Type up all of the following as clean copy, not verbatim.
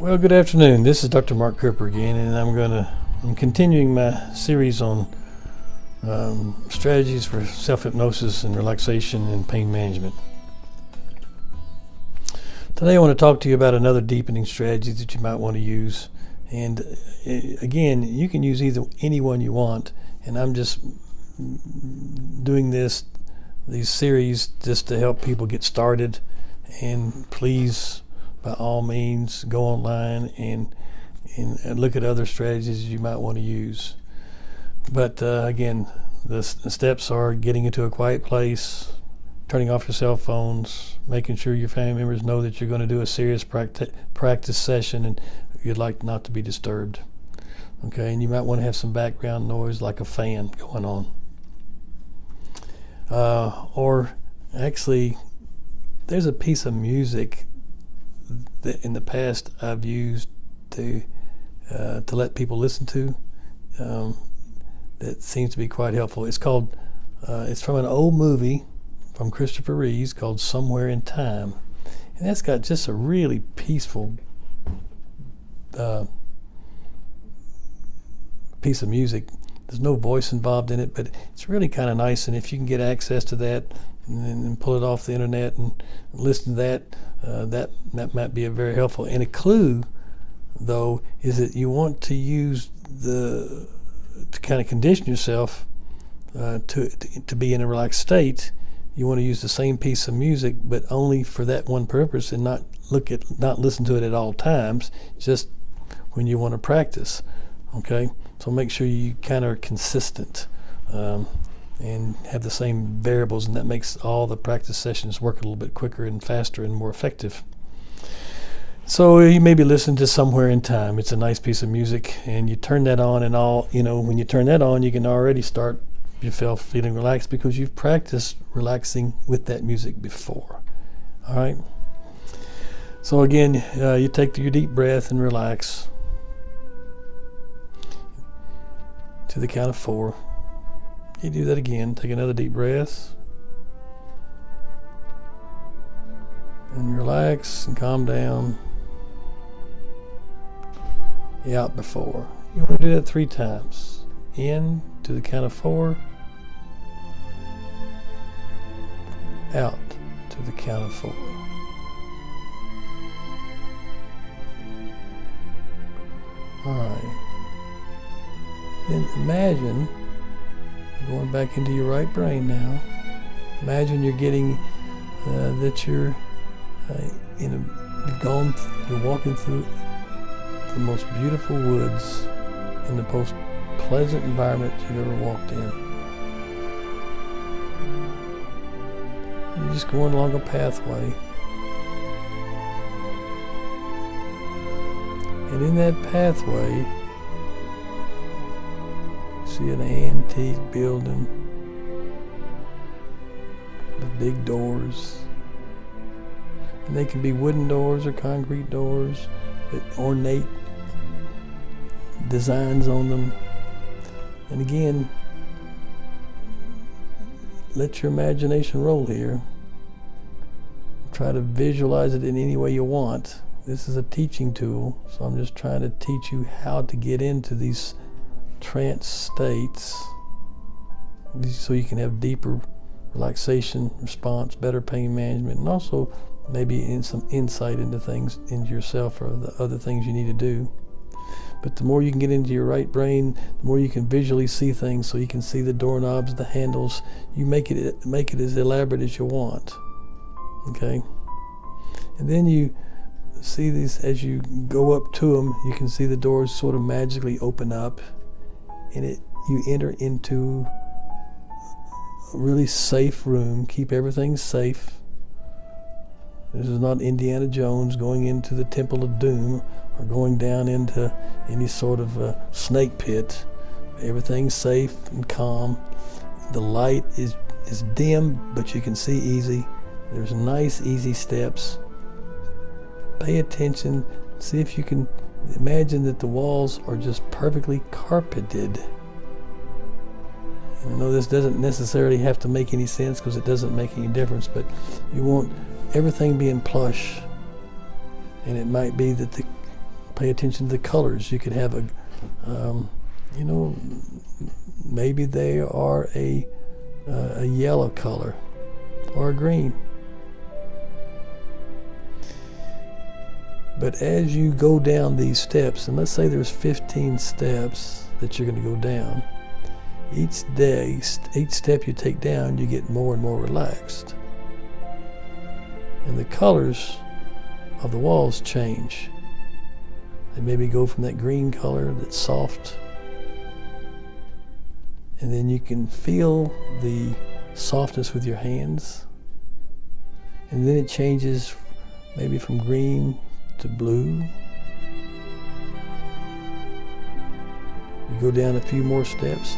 Well, good afternoon. This is Dr. Mark Cooper again, and I'm continuing my series on strategies for self-hypnosis and relaxation and pain management. Today I want to talk to you about another deepening strategy that you might want to use. And again, you can use any one you want, and I'm just doing these series just to help people get started. And please, by all means, go online and look at other strategies you might want to use. But again, the steps are getting into a quiet place, turning off your cell phones, making sure your family members know that you're going to do a serious practice session and you'd like not to be disturbed. Okay, and you might want to have some background noise like a fan going on. Or actually, there's a piece of music that in the past I've used to let people listen to that seems to be quite helpful. It's called it's from an old movie from Christopher Reeves called Somewhere in Time, and that's got just a really peaceful piece of music. There's no voice involved in it, but it's really kind of nice, and if you can get access to that and pull it off the internet and listen to that, that might be a very helpful. And a clue, though, is that you want to use to kind of condition yourself to be in a relaxed state. You want to use the same piece of music, but only for that one purpose, and not listen to it at all times, just when you want to practice. Okay, so make sure you kind of are consistent and have the same variables, and that makes all the practice sessions work a little bit quicker and faster and more effective. So you maybe listen to Somewhere in Time. It's a nice piece of music, and you turn that on, and when you turn that on, you can already start yourself feeling relaxed because you've practiced relaxing with that music before. All right. So again, you take your deep breath and relax to the count of 4. You do that again. Take another deep breath. And relax and calm down. Out before. You want to do that 3 times. In to the count of 4. Out to the count of 4. Alright. Then imagine going back into your right brain now. Imagine you're getting that you're you're walking through the most beautiful woods in the most pleasant environment you've ever walked in. You're just going along a pathway, and in that pathway you see an antique building with big doors, and they can be wooden doors or concrete doors with ornate designs on them. And again, let your imagination roll here. Try to visualize it in any way you want. This is a teaching tool, so I'm just trying to teach you how to get into these trance states so you can have deeper relaxation response, better pain management, and also maybe some insight into things, into yourself, or the other things you need to do. But the more you can get into your right brain, the more you can visually see things, so you can see the doorknobs, the handles. You make it as elaborate as you want. Okay? And then you see these, as you go up to them, you can see the doors sort of magically open up, and you enter into a really safe room. Keep everything safe. This is not Indiana Jones going into the Temple of Doom or going down into any sort of snake pit. Everything's safe and calm. The light is dim, but you can see easy. There's nice, easy steps. Pay attention. See if you can imagine that the walls are just perfectly carpeted. And I know this doesn't necessarily have to make any sense because it doesn't make any difference, but you want everything being plush. And it might be that the Pay attention to the colors. You could have maybe they are a yellow color or a green. But as you go down these steps, and let's say there's 15 steps that you're going to go down, each step you take down, you get more and more relaxed. And the colors of the walls change. They maybe go from that green color that's soft, and then you can feel the softness with your hands, and then it changes maybe from green to blue. You go down a few more steps,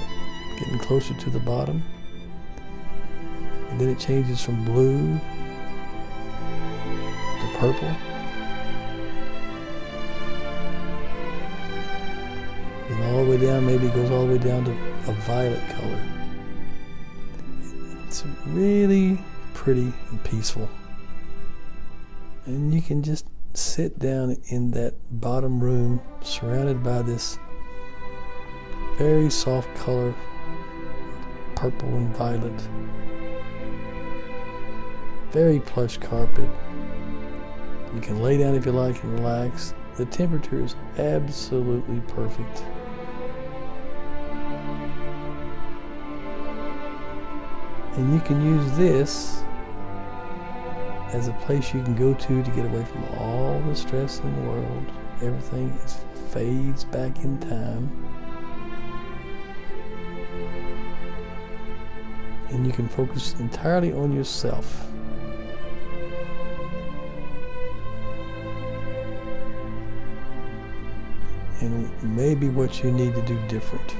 getting closer to the bottom, and then it changes from blue to purple, and all the way down, maybe it goes all the way down to a violet color. It's really pretty and peaceful, and you can just sit down in that bottom room surrounded by this very soft color, purple and violet, very plush carpet. You can lay down if you like and relax. The temperature is absolutely perfect. And you can use this as a place you can go to get away from all the stress in the world. Everything fades back in time. And you can focus entirely on yourself. And maybe what you need to do different.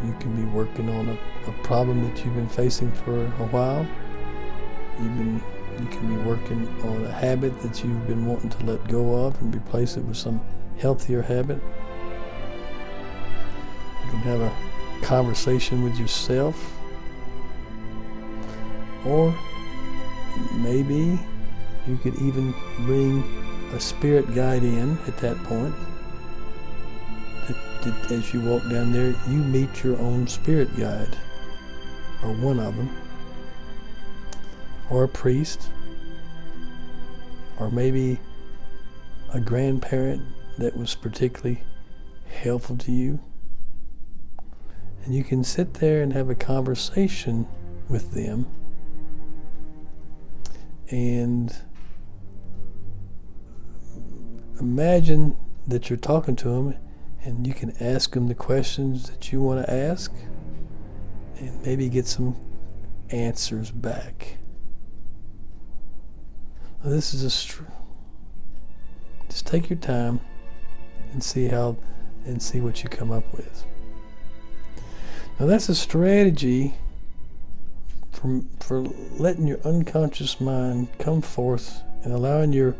You can be working on a problem that you've been facing for a while. You can be working on a habit that you've been wanting to let go of and replace it with some healthier habit. You can have a conversation with yourself. Or maybe you could even bring a spirit guide in at that point. That as you walk down there, you meet your own spirit guide, or one of them, or a priest, or maybe a grandparent that was particularly helpful to you. And you can sit there and have a conversation with them and imagine that you're talking to them, and you can ask them the questions that you want to ask and maybe get some answers back. Now, this is just take your time and see what you come up with. Now that's a strategy for letting your unconscious mind come forth and allowing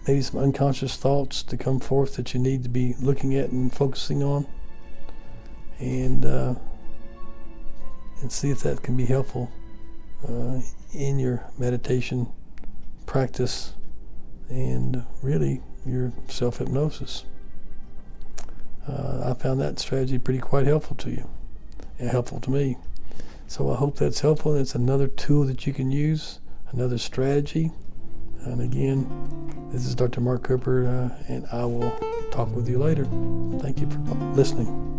maybe some unconscious thoughts to come forth that you need to be looking at and focusing on, and see if that can be helpful in your meditation practice and really your self-hypnosis. I found that strategy quite helpful to you, and helpful to me. So I hope that's helpful. It's another tool that you can use, another strategy. And again, this is Dr. Mark Cooper, and I will talk with you later. Thank you for listening.